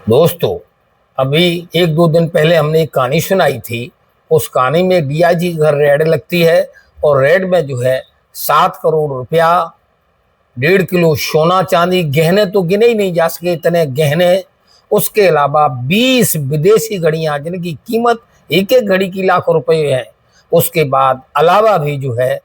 दोस्तों, अभी एक दो दिन पहले हमने एक कहानी सुनाई थी। उस कहानी में डीआईजी घर रेड लगती है और रेड में जो है 7 करोड़ रुपया, 1.5 किलो सोना चांदी, गहने तो गिने ही नहीं जा सके इतने गहने। उसके अलावा 20 विदेशी घड़ियां जिनकी कीमत एक एक घड़ी की लाखों रुपए है। उसके बाद अलावा भी जो है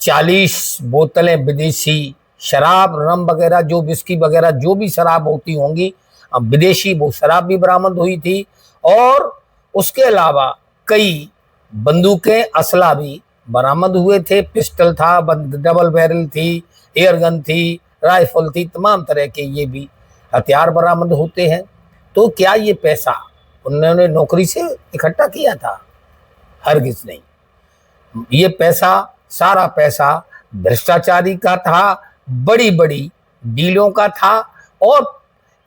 40 बोतलें विदेशी शराब, रम वगैरह, जो विस्की वगैरह जो भी शराब होती होंगी, अब विदेशी वो शराब भी बरामद हुई थी। और उसके अलावा कई बंदूकें, असला भी बरामद हुए थे। पिस्टल था, डबल बैरल थी, एयरगन थी, राइफल थी, तमाम तरह के ये भी हथियार बरामद होते हैं। तो क्या ये पैसा उन्होंने नौकरी से इकट्ठा किया था? हरगिज नहीं। ये पैसा, सारा पैसा भ्रष्टाचारी का था, बड़ी बड़ी डीलों का था। और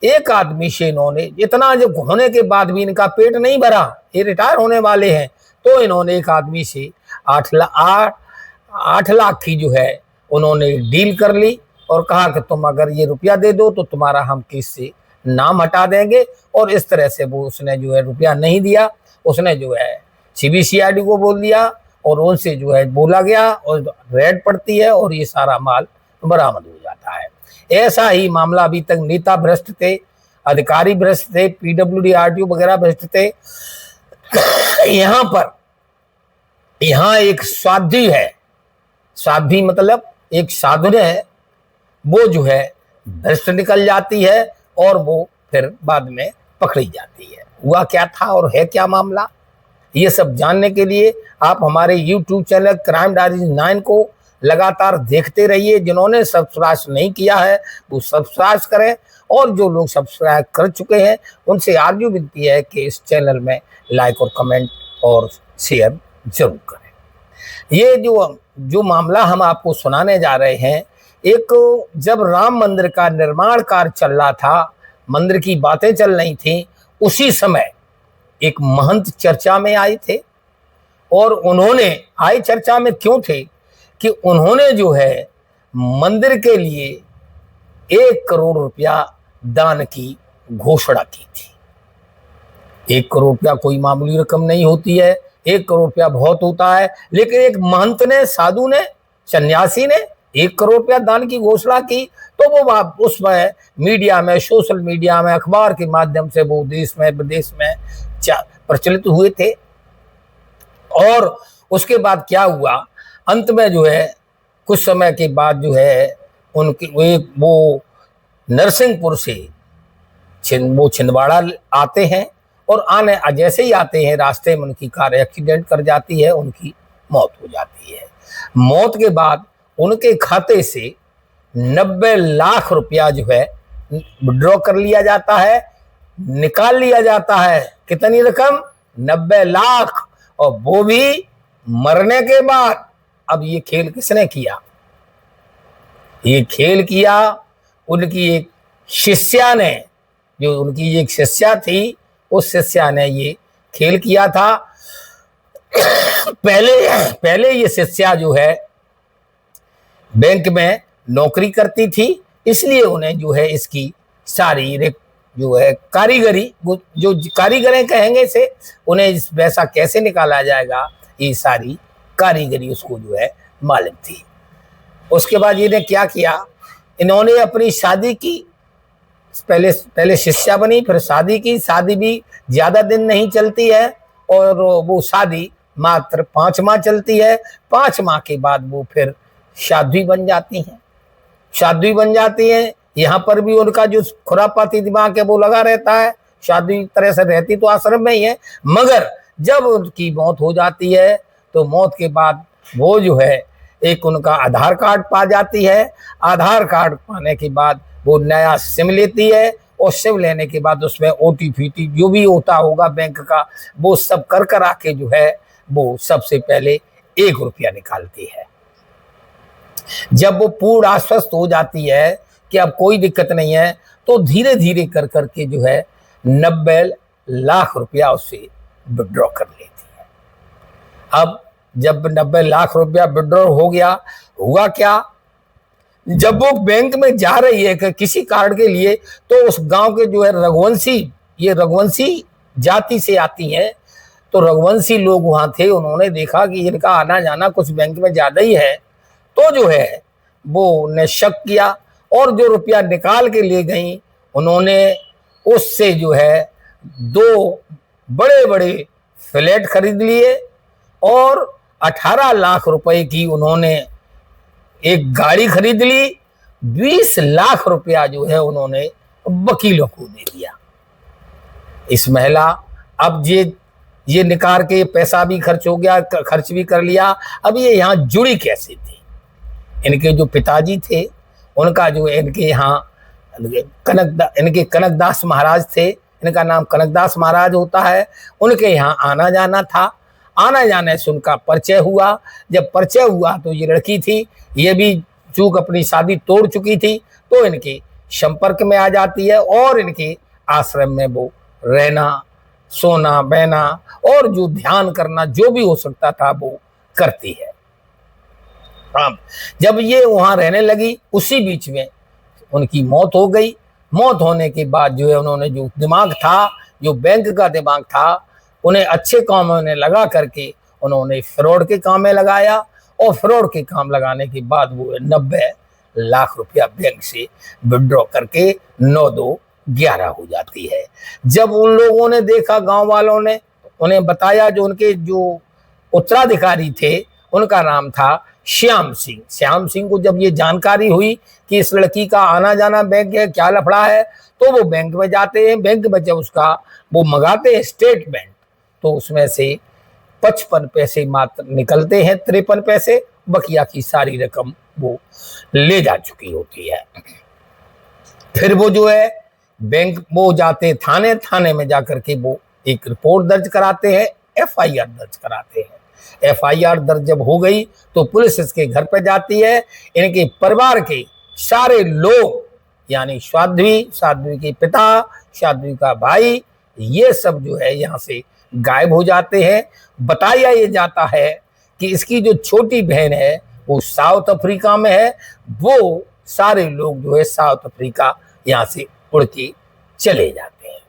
एक आदमी से इन्होंने इतना जो होने के बाद भी इनका पेट नहीं भरा, ये रिटायर होने वाले हैं, तो इन्होंने एक आदमी से 8 लाख की जो है उन्होंने डील कर ली और कहा कि तुम अगर ये रुपया दे दो तो तुम्हारा हम केस से नाम हटा देंगे। और इस तरह से वो उसने जो है रुपया नहीं दिया। उसने जो है सीबीसीआईडी को बोल दिया और उनसे जो है बोला गया और रेड पड़ती है और ये सारा माल बरामद हो जाता है। ऐसा ही मामला अभी तक नेता भ्रष्ट थे, अधिकारी भ्रष्ट थे, पीडब्ल्यूडी आरटीओ वगैरह भ्रष्ट थे। यहाँ एक साध्वी है, साध्वी मतलब एक साधु है, वो जो है भ्रष्ट निकल जाती है और वो फिर बाद में पकड़ी जाती है। हुआ क्या था और है क्या मामला, ये सब जानने के लिए आप हमारे YouTube चैनल क्राइम डायरीज 9 को लगातार देखते रहिए। जिन्होंने सब्सक्राइब नहीं किया है वो सब्सक्राइब करें, और जो लोग सब्सक्राइब कर चुके हैं उनसे आरजू विनती है कि इस चैनल में लाइक और कमेंट और शेयर जरूर करें। ये जो मामला हम आपको सुनाने जा रहे हैं, एक जब राम मंदिर का निर्माण कार्य चल रहा था, मंदिर की बातें चल रही थी, उसी समय एक महंत चर्चा में आए थे। और उन्होंने आए चर्चा में क्यों थे कि उन्होंने जो है मंदिर के लिए 1 करोड़ रुपया दान की घोषणा की थी। 1 करोड़ रुपया कोई मामूली रकम नहीं होती है, 1 करोड़ रुपया बहुत होता है। लेकिन एक महंत ने, साधु ने, सन्यासी ने 1 करोड़ रुपया दान की घोषणा की, तो वो उसमें मीडिया में, सोशल मीडिया में, अखबार के माध्यम से वो देश में विदेश में प्रचलित हुए थे। और उसके बाद क्या हुआ, अंत में जो है कुछ समय के बाद जो है उनके वो नरसिंहपुर से वो छिंदवाड़ा आते हैं और आने जैसे ही आते हैं रास्ते में उनकी कार एक्सीडेंट कर जाती है, उनकी मौत हो जाती है। मौत के बाद उनके खाते से 90 लाख रुपया जो है विड्रॉ कर लिया जाता है, निकाल लिया जाता है। कितनी रकम? 90 लाख, और वो भी मरने के बाद। अब ये खेल किसने किया? ये खेल किया उनकी एक शिष्या ने, जो उनकी एक शिष्या थी, उस शिष्या ने ये खेल किया था। पहले ये शिष्या जो है बैंक में नौकरी करती थी, इसलिए उन्हें जो है इसकी शारीरिक जो है कारीगरी, जो कारीगरें कहेंगे से, उन्हें इस पैसा कैसे निकाला जाएगा, ये सारी कारीगरी उसको जो है मालूम थी। उसके बाद इन्हें क्या किया, इन्होंने अपनी शादी की। पहले शिष्या बनी, फिर शादी की। शादी भी ज्यादा दिन नहीं चलती है और वो शादी मात्र 5 माह चलती है। 5 माह के बाद वो फिर साध्वी बन जाती हैं। साध्वी बन जाती हैं, यहाँ पर भी उनका जो खुरापाती दिमाग है वो लगा रहता है। साध्वी तरह से रहती तो आश्रम में ही है, मगर जब उनकी मौत हो जाती है तो मौत के बाद वो जो है एक उनका आधार कार्ड पा जाती है। आधार कार्ड पाने के बाद वो नया सिम लेती है, और सिम लेने के बाद उसमें ओटीपी जो भी होता होगा बैंक का, वो सब कर आके जो है वो सबसे पहले 1 रुपया निकालती है। जब वो पूर्ण आश्वस्त हो जाती है कि अब कोई दिक्कत नहीं है, तो धीरे धीरे कर करके जो है 90 लाख रुपया उससे विड्रॉ कर लेती है। अब जब 90 लाख रुपया विड्रॉ हो गया, हुआ क्या, जब वो बैंक में जा रही है किसी कार्ड के लिए, तो उस गांव के जो है रघुवंशी, ये रघुवंशी जाति से आती हैं, तो रघुवंशी लोग वहां थे, उन्होंने देखा कि इनका आना जाना कुछ बैंक में ज्यादा ही है, तो जो है वो ने शक किया और जो रुपया निकाल के ले गई, उन्होंने उससे जो है 2 बड़े बड़े फ्लैट खरीद लिए और 18 लाख रुपए की उन्होंने एक गाड़ी खरीद ली। 20 लाख रुपया जो है उन्होंने वकीलों को दे दिया। इस महिला, अब ये निकाल के पैसा भी खर्च हो गया, खर्च भी कर लिया। अब ये यहाँ जुड़ी कैसे थी? इनके जो पिताजी थे, उनका जो इनके यहाँ इनके कनकदास महाराज थे, इनका नाम कनकदास महाराज होता है, उनके यहाँ आना जाना था। आना जाने से उनका परिचय हुआ। जब परिचय हुआ तो ये लड़की थी, ये भी चूक अपनी शादी तोड़ चुकी थी, तो इनके संपर्क में आ जाती है और इनके आश्रम में वो रहना, सोना, बहना और जो ध्यान करना जो भी हो सकता था वो करती है। जब ये वहां रहने लगी, उसी बीच में उनकी मौत हो गई। मौत होने के बाद जो है उन्होंने जो दिमाग था, जो बैंक का दिमाग था, उन्हें अच्छे कामों में लगा करके उन्होंने फ्रॉड के काम में लगाया और फ्रॉड के काम लगाने के बाद वो 90 लाख रुपया बैंक से विड्रॉ करके 9-2-11 हो जाती है। जब उन लोगों ने देखा, गांव वालों ने उन्हें बताया, जो उनके जो उत्तराधिकारी थे उनका नाम था श्याम सिंह। श्याम सिंह को जब ये जानकारी हुई कि इस लड़की का आना जाना बैंक है, क्या लफड़ा है, तो वो बैंक में जाते हैं। बैंक में जब उसका वो मंगाते हैं स्टेटमेंट, तो उसमें से 55 पैसे मात्र निकलते हैं, 53 पैसे, बकिया की सारी रकम वो ले जा चुकी होती है। फिर वो जो है बैंक वो जाते थाने, थाने में जाकर के वो एक रिपोर्ट दर्ज कराते हैं, FIR दर्ज कराते हैं। FIR दर्ज जब हो गई तो पुलिस इसके घर पे जाती है। इनके परिवार के सारे लोग, यानी साध्वी के पिता, साध्वी का भाई, ये सब जो है यहाँ से गायब हो जाते हैं। बताया ये जाता है कि इसकी जो छोटी बहन है वो साउथ अफ्रीका में है। वो सारे लोग जो है साउथ अफ्रीका यहाँ से उड़ के चले जाते हैं।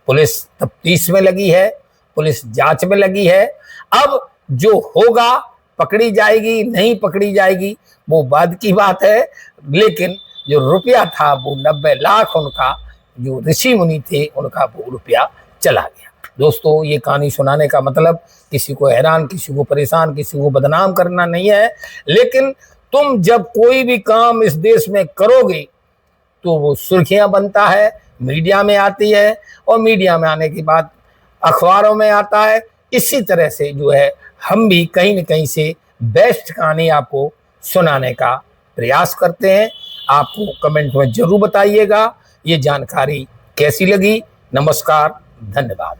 पुलिस तफ्तीश में लगी है, पुलिस जांच में लगी है। अब जो होगा, पकड़ी जाएगी नहीं पकड़ी जाएगी वो बाद की बात है, लेकिन जो रुपया था वो 90 लाख उनका, जो ऋषि मुनि थे उनका वो रुपया चला गया। दोस्तों, ये कहानी सुनाने का मतलब किसी को हैरान, किसी को परेशान, किसी को बदनाम करना नहीं है, लेकिन तुम जब कोई भी काम इस देश में करोगे तो वो सुर्खियां बनता है, मीडिया में आती है और मीडिया में आने के बाद अखबारों में आता है। इसी तरह से जो है हम भी कहीं न कहीं से बेस्ट कहानी आपको सुनाने का प्रयास करते हैं। आपको कमेंट में जरूर बताइएगा ये जानकारी कैसी लगी। नमस्कार, धन्यवाद।